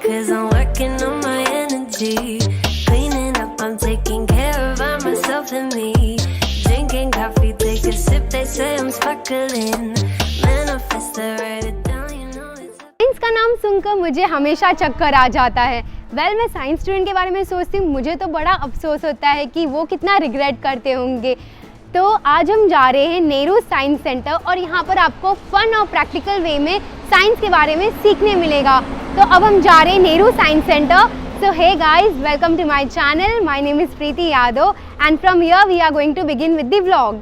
'cause I'm working on my energy. Cleaning up, I'm taking care of myself and me. Drinking coffee, take a sip, they say I'm sparkling. Manifest, I write it down, you know it's science का नाम सुनकर मुझे हमेशा चक्कर आ जाता है। मैं science student के बारे में सोचती हूँ, मुझे तो बड़ा अफसोस होता है कि वो कितना रिग्रेट करते होंगे। तो आज हम जा रहे हैं नेहरू साइंस सेंटर और यहाँ पर आपको फन और प्रैक्टिकल वे में साइंस के बारे में सीखने मिलेगा। तो अब हम जा रहे हैं Nehru science centre. So hey guys, welcome to my channel. My name is Preeti Yadav and from here we are going to begin with the vlog.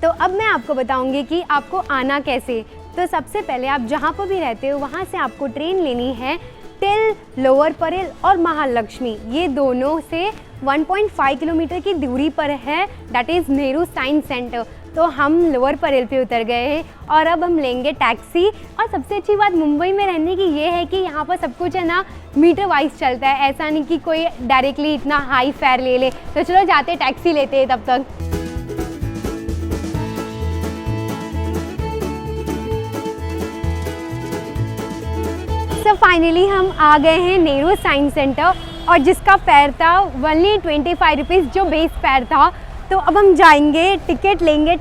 तो अब मैं आपको बताऊंगी कि आपको आना कैसे। तो सबसे पहले आप जहाँ पर भी रहते हो वहाँ से आपको ट्रेन लेनी है टिल लोअर परेल और महालक्ष्मी। ये दोनों से 1.5 किलोमीटर की दूरी पर है, that is Nehru science centre. तो हम लोअर परेल पे उतर गए हैं और अब हम लेंगे टैक्सी। और सबसे अच्छी बात मुंबई में रहने की ये है कि यहाँ पर सब कुछ है ना मीटर वाइज चलता है, ऐसा नहीं कि कोई डायरेक्टली इतना हाई फेयर ले ले। तो चलो जाते टैक्सी लेते हैं तब तक। तो फाइनली हम आ गए हैं नेहरू साइंस सेंटर और जिसका फेयर था ओनली 25 रुपीज़, जो बेस फेयर था। तो अब हम जाएंगे, टिकट लेंगे।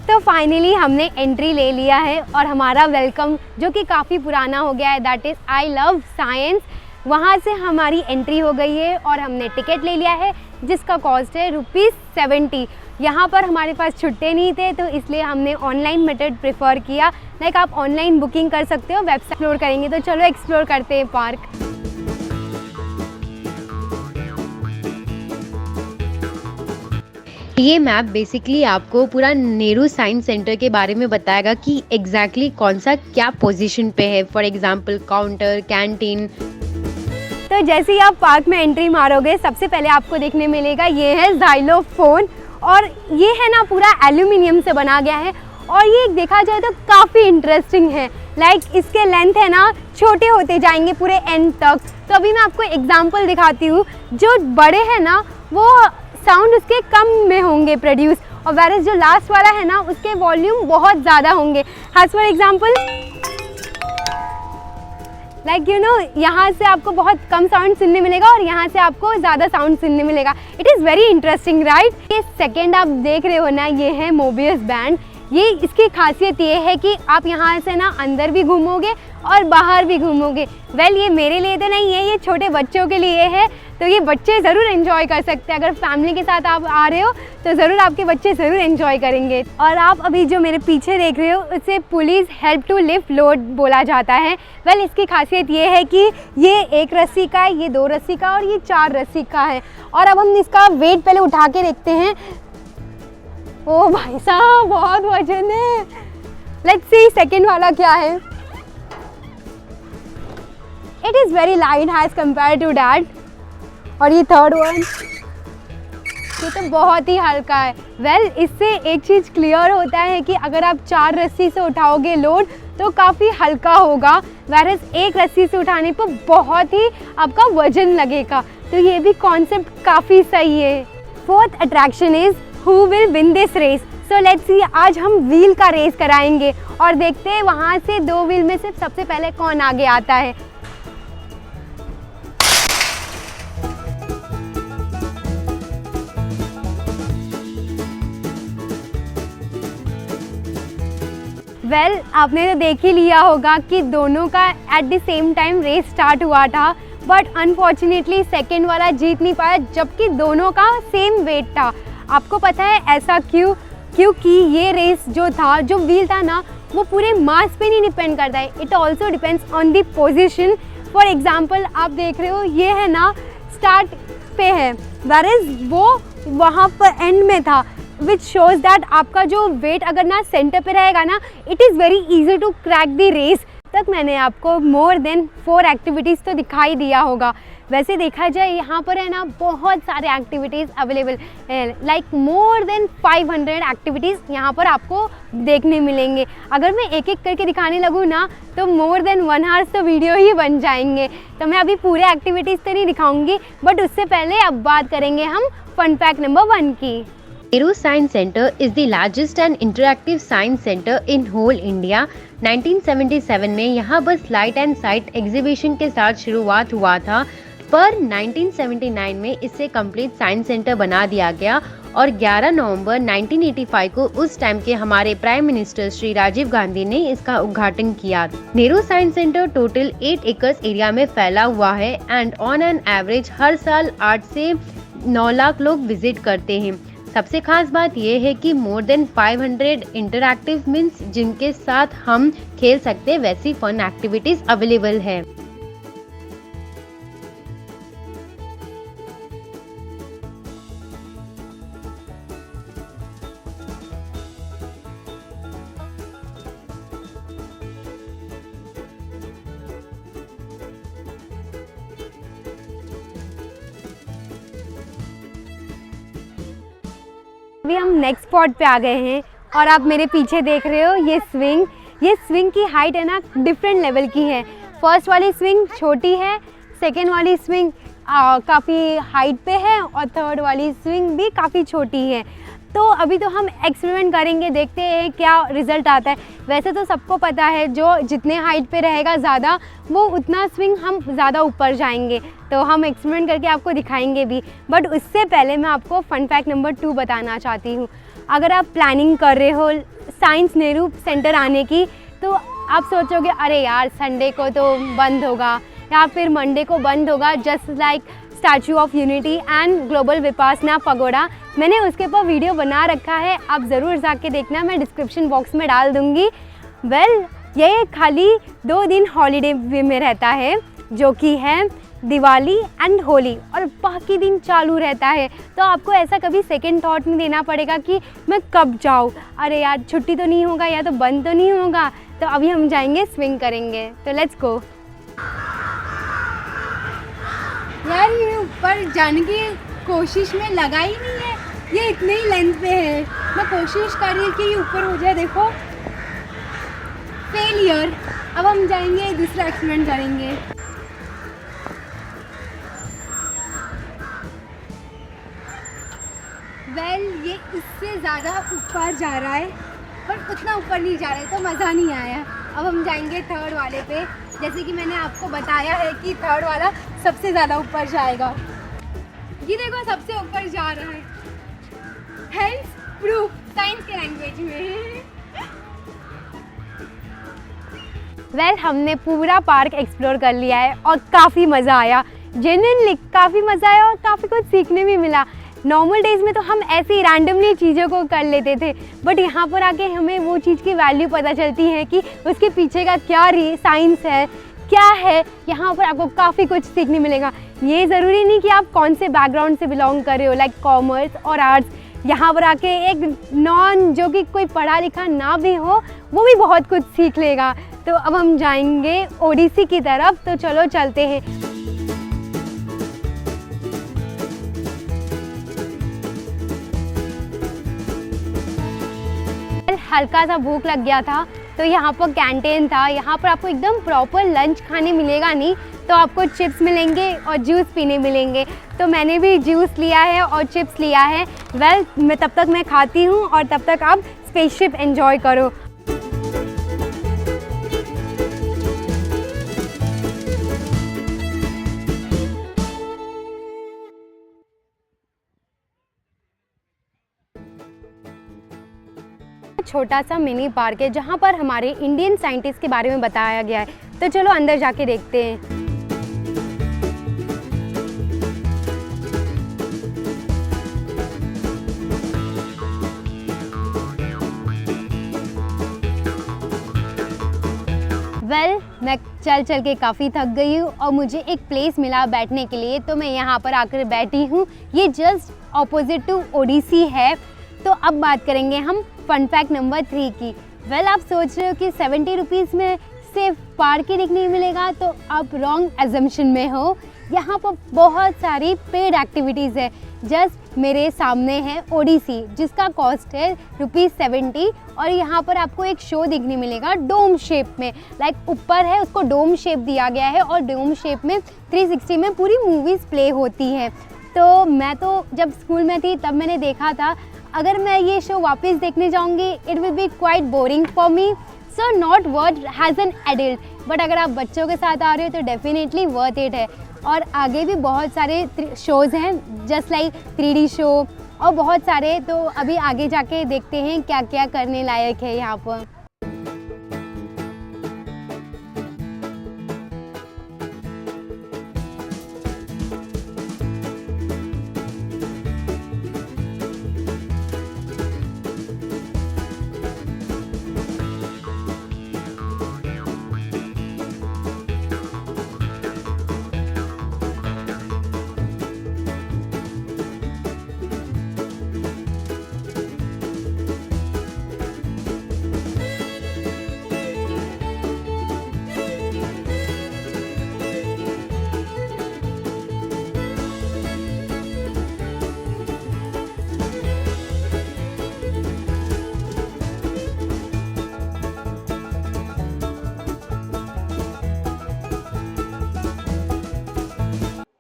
तो फाइनली हमने एंट्री ले लिया है और हमारा वेलकम जो कि काफ़ी पुराना हो गया है, that is I love science, वहाँ से हमारी एंट्री हो गई है और हमने टिकट ले लिया है जिसका कॉस्ट है ₹70। यहाँ पर हमारे पास छुट्टे नहीं थे तो इसलिए हमने ऑनलाइन मेथड प्रेफर किया। लाइक आप ऑनलाइन बुकिंग कर सकते हो, वेबसाइट एक्सप्लोर करेंगे। तो चलो एक्सप्लोर करते हैं पार्क। ये मैप बेसिकली आपको पूरा नेहरू साइंस सेंटर के बारे में बताएगा कि एग्जैक्टली कौन सा क्या पोजीशन पे है। For example counter, canteen. तो जैसे ही आप पार्क में एंट्री मारोगे सबसे पहले आपको देखने मिलेगा ये है जाइलोफोन और ये है ना पूरा एल्यूमिनियम से बना गया है और ये देखा जाए तो काफ़ी इंटरेस्टिंग है। लाइक इसके लेंथ है ना छोटे होते जाएंगे पूरे एंड तक। तो अभी मैं आपको एग्जाम्पल दिखाती हूँ। जो बड़े हैं ना वो साउंड उसके कम में होंगे प्रोड्यूस, और वैरस जो लास्ट वाला है ना उसके वॉल्यूम बहुत ज़्यादा होंगे। As for example like you know यहाँ से आपको बहुत कम साउंड सुनने मिलेगा और यहाँ से आपको ज़्यादा साउंड सुनने मिलेगा। It is very interesting right. ये सेकेंड आप देख रहे हो ना, ये है मोबियस बैंड। ये इसकी खासियत ये है कि आप यहाँ से ना अंदर भी घूमोगे और बाहर भी घूमोगे। ये मेरे लिए तो नहीं है, ये छोटे बच्चों के लिए है। तो ये बच्चे ज़रूर एंजॉय कर सकते हैं। अगर फैमिली के साथ आप आ रहे हो तो ज़रूर आपके बच्चे ज़रूर एंजॉय करेंगे। और आप अभी जो मेरे पीछे देख रहे हो उसे police help to lift load बोला जाता है। इसकी खासियत ये है कि ये 1 रस्सी का है, ये 2 रस्सी का और ये 4 रस्सी का है। और अब हम इसका वेट पहले उठा के देखते हैं। ओ भाई साहब बहुत वजन है। लेट्स सी सेकेंड वाला क्या है। It is very light as compare to that. और ये थर्ड वन, ये तो बहुत ही हल्का है। इससे एक चीज़ क्लियर होता है कि अगर आप 4 रस्सी से उठाओगे लोड तो काफ़ी हल्का होगा, वैरस 1 रस्सी से उठाने पर बहुत ही आपका वजन लगेगा। तो ये भी कॉन्सेप्ट काफ़ी सही है। Fourth attraction is who will win this race. So let's see, आज हम व्हील का रेस कराएंगे और देखते हैं वहाँ से 2 व्हील में से सबसे पहले कौन आगे आता है। आपने तो देख ही लिया होगा कि दोनों का at the same time race start हुआ था, बट अनफॉर्चुनेटली सेकेंड वाला जीत नहीं पाया जबकि दोनों का सेम वेट था। आपको पता है ऐसा क्यों? क्योंकि ये रेस जो था, जो व्हील था ना, वो पूरे मास पे नहीं डिपेंड करता है, it also depends on the position. For example आप देख रहे हो ये है ना स्टार्ट पे है, वैरएज़ वो वहाँ पर एंड में था, विच शोज़ दैट आपका जो वेट अगर ना सेंटर पे रहेगा ना, it is very easy to crack the race. तक मैंने आपको मोर देन 4 एक्टिविटीज़ तो दिखाई दिया होगा। वैसे देखा जाए यहाँ पर है ना बहुत सारे एक्टिविटीज़ अवेलेबल है, लाइक मोर देन 500 एक्टिविटीज़ यहाँ पर आपको देखने मिलेंगे। अगर मैं एक एक करके दिखाने लगूँ ना तो मोर देन 1 आवर तो वीडियो ही बन जाएंगे। तो मैं अभी पूरे एक्टिविटीज़ तो नहीं दिखाऊंगी, बट उससे पहले अब बात करेंगे हम फन फैक्ट नंबर 1 की। Nehru science centre is the largest and interactive science center in whole India। 1977 में यहाँ बस लाइट एंड साइट एग्जीबिशन के साथ शुरुआत हुआ था, पर 1979 में इसे कंप्लीट साइंस सेंटर बना दिया गया और 11 नवंबर 1985 को उस टाइम के हमारे प्राइम मिनिस्टर श्री राजीव गांधी ने इसका उद्घाटन किया। नेहरू साइंस सेंटर टोटल 8 एकड़ एरिया में फैला हुआ है एंड ऑन एन एवरेज हर साल 8 से 9 लाख लोग विजिट करते हैं। सबसे खास बात यह है कि मोर देन 500 इंटरैक्टिव मीन्स जिनके साथ हम खेल सकते हैं वैसी फन एक्टिविटीज अवेलेबल है। अभी हम नेक्स्ट स्पॉट पे आ गए हैं और आप मेरे पीछे देख रहे हो ये स्विंग की हाइट है ना डिफरेंट लेवल की है। फर्स्ट वाली स्विंग छोटी है, सेकेंड वाली स्विंग काफ़ी हाइट पे है और थर्ड वाली स्विंग भी काफ़ी छोटी है। तो अभी तो हम एक्सपेरिमेंट करेंगे, देखते हैं क्या रिज़ल्ट आता है। वैसे तो सबको पता है जो जितने हाइट पे रहेगा ज़्यादा वो उतना स्विंग हम ज़्यादा ऊपर जाएंगे, तो हम एक्सपेरिमेंट करके आपको दिखाएंगे भी। बट उससे पहले मैं आपको फन फैक्ट नंबर 2 बताना चाहती हूँ। अगर आप प्लानिंग कर रहे हो साइंस नेहरू सेंटर आने की तो आप सोचोगे अरे यार संडे को तो बंद होगा या फिर मंडे को बंद होगा, just like statue of unity and global Vipassana pagoda. मैंने उसके ऊपर वीडियो बना रखा है, आप ज़रूर जाके देखना, मैं डिस्क्रिप्शन बॉक्स में डाल दूँगी। ये खाली 2 दिन हॉलीडे में रहता है जो कि है दिवाली एंड होली, और बाकी दिन चालू रहता है। तो आपको ऐसा कभी सेकंड थॉट नहीं देना पड़ेगा कि मैं कब जाऊँ, अरे यार छुट्टी तो नहीं होगा या तो बंद तो नहीं होगा। तो अभी हम जाएंगे स्विंग करेंगे, तो लेट्स गो। यार ये ऊपर जाने की कोशिश में लगा ही नहीं है, ये इतने ही लेंथ पे है। मैं कोशिश कर रही हूँ कि ये ऊपर हो जाए, देखो फेलियर। अब हम जाएंगे दूसरा एक्सपेरिमेंट करेंगे। ये इससे ज़्यादा ऊपर जा रहा है पर उतना ऊपर नहीं जा रहा है, तो मज़ा नहीं आया। अब हम जाएंगे थर्ड वाले पे, जैसे कि मैंने आपको बताया है कि थर्ड वाला सबसे ज़्यादा ऊपर जाएगा। ये देखो सबसे ऊपर जा रहा है, हेंस प्रूफ साइंस के लैंग्वेज में। हमने पूरा पार्क एक्सप्लोर कर लिया है और काफ़ी मज़ा आया, जेन्युइनली काफ़ी मज़ा आया और काफ़ी कुछ सीखने भी मिला। नॉर्मल डेज़ में तो हम ऐसे ही रैंडमली चीज़ों को कर लेते थे, बट यहाँ पर आके हमें वो चीज़ की वैल्यू पता चलती है कि उसके पीछे का क्या साइंस है, क्या है। यहाँ पर आपको काफ़ी कुछ सीखने मिलेगा। ये ज़रूरी नहीं कि आप कौन से बैकग्राउंड से बिलोंग कर रहे हो, लाइक कॉमर्स और आर्ट्स। यहाँ पर आके एक जो कि कोई पढ़ा लिखा ना भी हो वो भी बहुत कुछ सीख लेगा। तो अब हम जाएंगे ओडिसी की तरफ, तो चलो चलते हैं। हल्का सा भूख लग गया था तो यहाँ पर कैंटीन था, यहाँ पर आपको एकदम प्रॉपर लंच खाने मिलेगा नहीं, तो आपको चिप्स मिलेंगे और जूस पीने मिलेंगे। तो मैंने भी जूस लिया है और चिप्स लिया है। मैं तब तक मैं खाती हूँ और तब तक आप स्पेसशिप एंजॉय करो। छोटा सा मिनी पार्क है जहाँ पर हमारे इंडियन साइंटिस्ट के बारे में बताया गया है, तो चलो अंदर जाके देखते हैं। मैं चल के काफ़ी थक गई हूँ और मुझे एक प्लेस मिला बैठने के लिए, तो मैं यहाँ पर आकर बैठी हूँ। ये जस्ट ऑपोजिट टू ओडिसी है। तो अब बात करेंगे हम फन फैक्ट नंबर 3 की। आप सोच रहे हो कि 70 रुपीज़ में सिर्फ पार्क ही देखने मिलेगा, तो आप रॉन्ग एजम्पशन में हो। यहाँ पर बहुत सारी पेड एक्टिविटीज़ है। जस्ट मेरे सामने है ओडिसी, जिसका कॉस्ट है ₹70 और यहाँ पर आपको एक शो देखने मिलेगा डोम शेप में, लाइक ऊपर है उसको डोम शेप दिया गया है और डोम शेप में 360 में पूरी मूवीज़ प्ले होती हैं। तो मैं तो जब स्कूल में थी तब मैंने देखा था, अगर मैं ये शो वापस देखने जाऊँगी it will be quite boring for me, so not worth has an adult, but अगर आप बच्चों के साथ आ रहे हो तो डेफिनेटली वर्थ इट है। और आगे भी बहुत सारे शोज़ हैं जस्ट लाइक 3D शो और बहुत सारे, तो अभी आगे जाके देखते हैं क्या क्या करने लायक है यहाँ पर।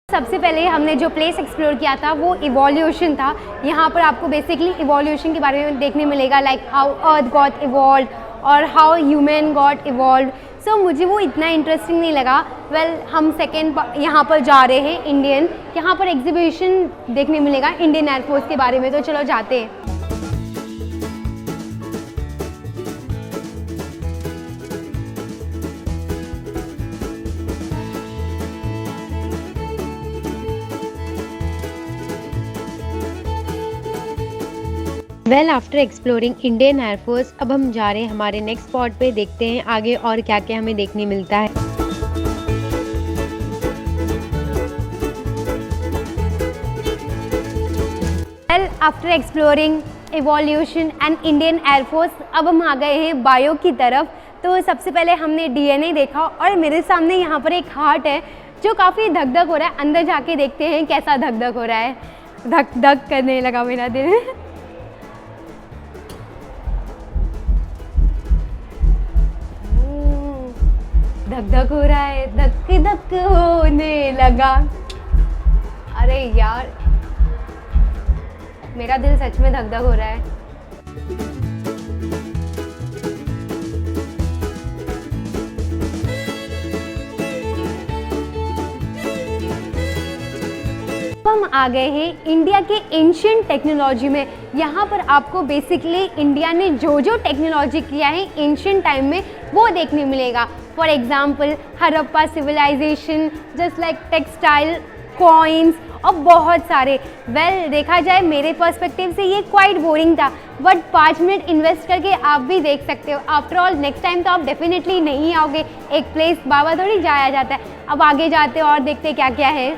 सबसे पहले हमने जो प्लेस एक्सप्लोर किया था वो इवोल्यूशन था। यहाँ पर आपको बेसिकली इवोल्यूशन के बारे में देखने मिलेगा, like how earth got evolve और हाउ ह्यूमन गॉट इवॉल्व। सो मुझे वो इतना इंटरेस्टिंग नहीं लगा। हम सेकेंड यहाँ पर जा रहे हैं इंडियन, यहाँ पर एग्जीबिशन देखने मिलेगा इंडियन एयरफोर्स के बारे में, तो चलो जाते हैं। Well after exploring Indian air force अब हम जा रहे हैं हमारे नेक्स्ट स्पॉट पे, देखते हैं आगे और क्या क्या हमें देखने मिलता है। Well after exploring evolution and Indian air force अब हम आ गए हैं बायो की तरफ। तो सबसे पहले हमने DNA देखा और मेरे सामने यहाँ पर एक हार्ट है जो काफ़ी धक धक हो रहा है। अंदर जाके देखते हैं कैसा धक धक हो रहा है। धक धक करने लगा मेरा दिल। धक धक हो रहा है, धक धक होने लगा। अरे यार मेरा दिल सच में धक धक हो रहा है। हम आ गए हैं इंडिया के एंशिएंट टेक्नोलॉजी में। यहाँ पर आपको बेसिकली इंडिया ने जो जो टेक्नोलॉजी किया है एंशिएंट टाइम में वो देखने मिलेगा। For example Harappa civilisation, just like textile, coins और बहुत सारे। देखा जाए मेरे पर्सपेक्टिव से ये क्वाइट बोरिंग था, बट 5 मिनट इन्वेस्ट करके आप भी देख सकते हो। आफ्टर ऑल नेक्स्ट टाइम तो आप डेफिनेटली नहीं आओगे, एक प्लेस बाबा थोड़ी जाया जाता है। अब आगे जाते और देखते क्या क्या है।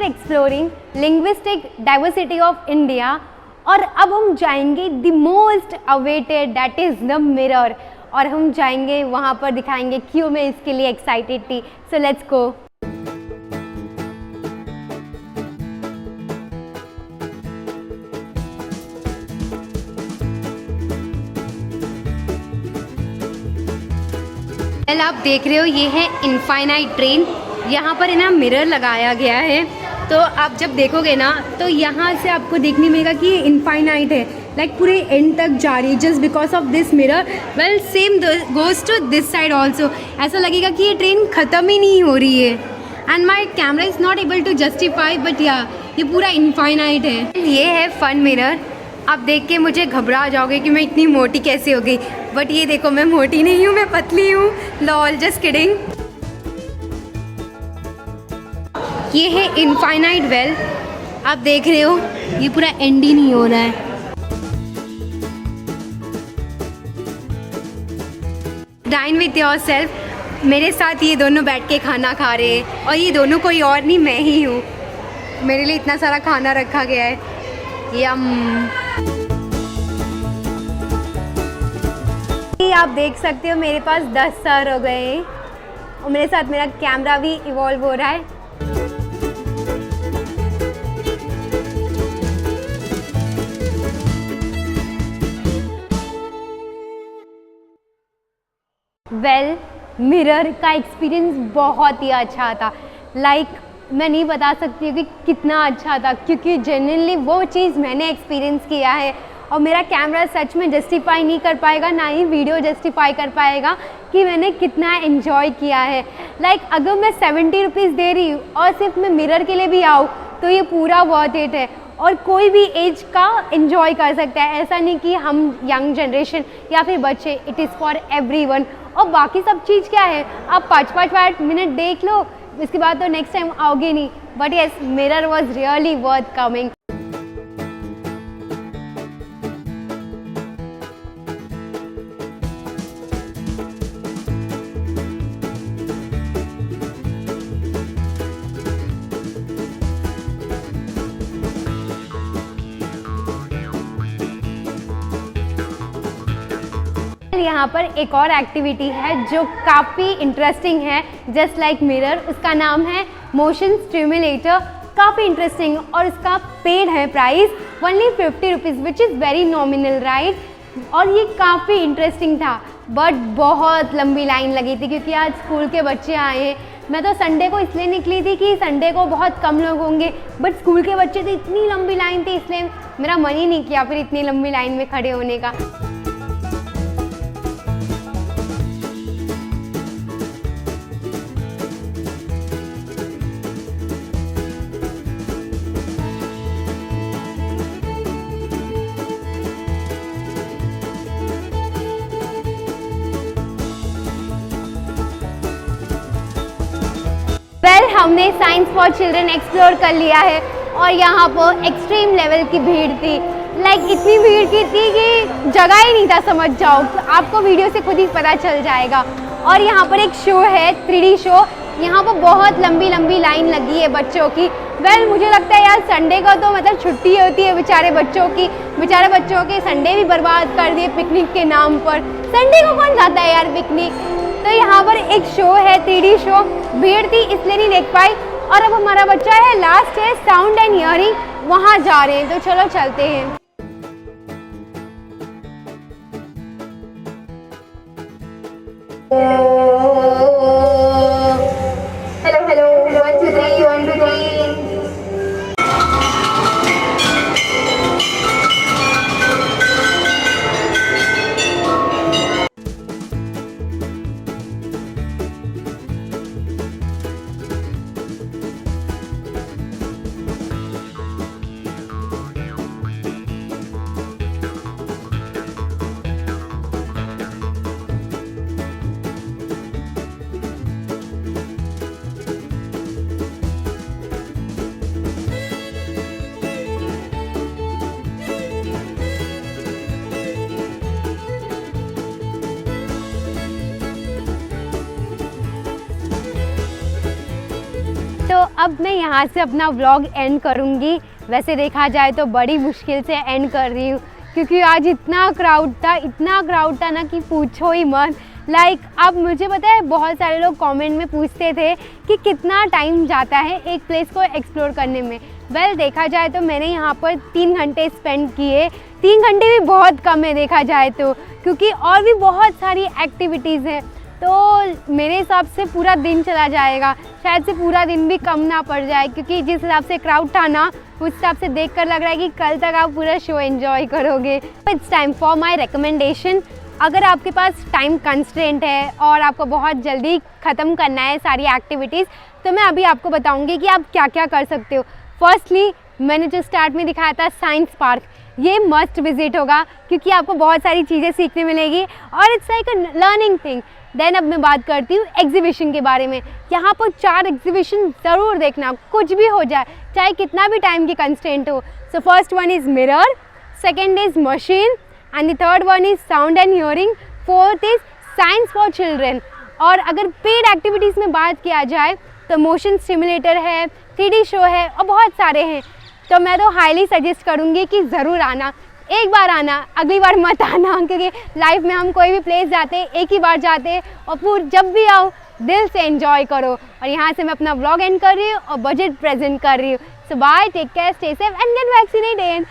Exploring linguistic diversity of India, और अब हम जाएंगे the most awaited, that is the mirror, और हम जाएंगे वहाँ पर दिखाएंगे क्यों मैं इसके लिए एक्साइटेड थी। So let's go. आप देख रहे हो ये है इनफाइनाइट ट्रेन। यहाँ पर है ना मिरर लगाया गया है, तो आप जब देखोगे ना तो यहाँ से आपको देखने मिलेगा कि ये इनफाइनाइट है, लाइक पूरे एंड तक जा रही है just because of this mirror. Well same goes to this side also. ऐसा लगेगा कि ये ट्रेन ख़त्म ही नहीं हो रही है। And my camera is not able to justify, but या ये पूरा इनफाइनाइट है। ये है फन मिरर। आप देख के मुझे घबरा जाओगे कि मैं इतनी मोटी कैसे हो गई, बट ये देखो मैं मोटी नहीं हूँ, मैं पतली हूँ। Lol, just kidding. ये है इनफाइनाइट वेल। आप देख रहे हो ये पूरा एंड ही नहीं हो रहा है। Dine with yourself. मेरे साथ ये दोनों बैठ के खाना खा रहे हैं और ये दोनों कोई और नहीं, मैं ही हूँ। मेरे लिए इतना सारा खाना रखा गया है। यम। ये आप देख सकते हो मेरे पास 10 सर हो गए हैं और मेरे साथ मेरा कैमरा भी इवॉल्व हो रहा है। वेल, मिरर का एक्सपीरियंस बहुत ही अच्छा था। मैं नहीं बता सकती हूँ कि कितना अच्छा था, क्योंकि जेन्युइनली वो चीज़ मैंने एक्सपीरियंस किया है और मेरा कैमरा सच में जस्टिफाई नहीं कर पाएगा, ना ही वीडियो जस्टिफाई कर पाएगा कि मैंने कितना एंजॉय किया है। अगर मैं 70 रुपीज़ दे रही हूँ और सिर्फ मैं मिरर के लिए भी आऊँ तो ये पूरा वर्थ इट है और कोई भी एज का एंजॉय कर सकता है। ऐसा नहीं कि हम यंग जनरेशन या फिर बच्चे, इट इज़ फॉर एवरीवन। और बाकी सब चीज़ क्या है, आप 5-5 मिनट देख लो, इसके बाद तो नेक्स्ट टाइम आओगे नहीं। But yes, mirror was really worth coming. यहाँ पर एक और एक्टिविटी है जो काफ़ी इंटरेस्टिंग है, जस्ट लाइक मिरर। उसका नाम है मोशन स्टिमुलेटर। काफ़ी इंटरेस्टिंग और उसका पेड है price only 50 rupees, which is very nominal, right. और ये काफ़ी इंटरेस्टिंग था, बट बहुत लंबी लाइन लगी थी क्योंकि आज स्कूल के बच्चे आए हैं। मैं तो संडे को इसलिए निकली थी कि संडे को बहुत कम लोग होंगे, बट स्कूल के बच्चे तो इतनी लंबी लाइन थी, इसलिए मेरा मन ही नहीं किया फिर इतनी लंबी लाइन में खड़े होने का। हमने साइंस फॉर चिल्ड्रन एक्सप्लोर कर लिया है और यहाँ पर एक्सट्रीम लेवल की भीड़ थी। इतनी भीड़ की थी कि जगह ही नहीं था, समझ जाओ। आपको वीडियो से खुद ही पता चल जाएगा। और यहाँ पर एक शो है, 3D शो। यहाँ पर बहुत लंबी लंबी लाइन लगी है बच्चों की। मुझे लगता है यार संडे को तो मतलब छुट्टी होती है बेचारे बच्चों की। बेचारे बच्चों के संडे भी बर्बाद कर दिए पिकनिक के नाम पर। संडे को कौन जाता है यार पिकनिक। तो यहाँ पर एक शो है, 3D शो। भीड़ थी इसलिए नहीं देख पाई। और अब हमारा बच्चा है, लास्ट है साउंड एंड हियरिंग, वहाँ जा रहे हैं। तो चलो चलते हैं। Hello hello, 1 2 3, 1 2 3। तो अब मैं यहाँ से अपना व्लॉग एंड करूँगी। वैसे देखा जाए तो बड़ी मुश्किल से एंड कर रही हूँ क्योंकि आज इतना क्राउड था ना कि पूछो ही मत। अब मुझे पता है बहुत सारे लोग कमेंट में पूछते थे कि कितना टाइम जाता है एक प्लेस को एक्सप्लोर करने में। देखा जाए तो मैंने यहाँ पर 3 घंटे स्पेंड किए। 3 घंटे भी बहुत कम है देखा जाए तो, क्योंकि और भी बहुत सारी एक्टिविटीज़ हैं। तो मेरे हिसाब से पूरा दिन चला जाएगा, शायद से पूरा दिन भी कम ना पड़ जाए, क्योंकि जिस हिसाब से क्राउड था ना उस हिसाब से देखकर लग रहा है कि कल तक आप पूरा शो एंजॉय करोगे। It's time for my recommendation. अगर आपके पास टाइम कंस्ट्रेंट है और आपको बहुत जल्दी ख़त्म करना है सारी एक्टिविटीज़, तो मैं अभी आपको बताऊंगी कि आप क्या क्या कर सकते हो। फर्स्टली मैंने जो स्टार्ट में दिखाया था साइंस पार्क, ये मस्ट विजिट होगा क्योंकि आपको बहुत सारी चीज़ें सीखने मिलेगी और it's like a learning thing. Then अब मैं बात करती हूँ एग्जीबिशन के बारे में। यहाँ पर 4 एग्जीबिशन ज़रूर देखना, कुछ भी हो जाए, चाहे कितना भी टाइम की कंस्ट्रेंट हो। So first one is mirror, second is machine, and the third one is sound and hearing, fourth is science for children। और अगर पेड एक्टिविटीज़ में बात किया जाए तो मोशन स्टिमुलेटर है, 3D शो है और बहुत सारे हैं। तो मैं तो हाईली सजेस्ट करूँगी कि ज़रूर आना, एक बार आना, अगली बार मत आना, क्योंकि लाइफ में हम कोई भी प्लेस जाते हैं एक ही बार जाते हैं और जब भी आओ दिल से एंजॉय करो। और यहाँ से मैं अपना व्लॉग एंड कर रही हूँ और बजट प्रेजेंट कर रही हूँ। So bye, take care, stay safe and get vaccinated.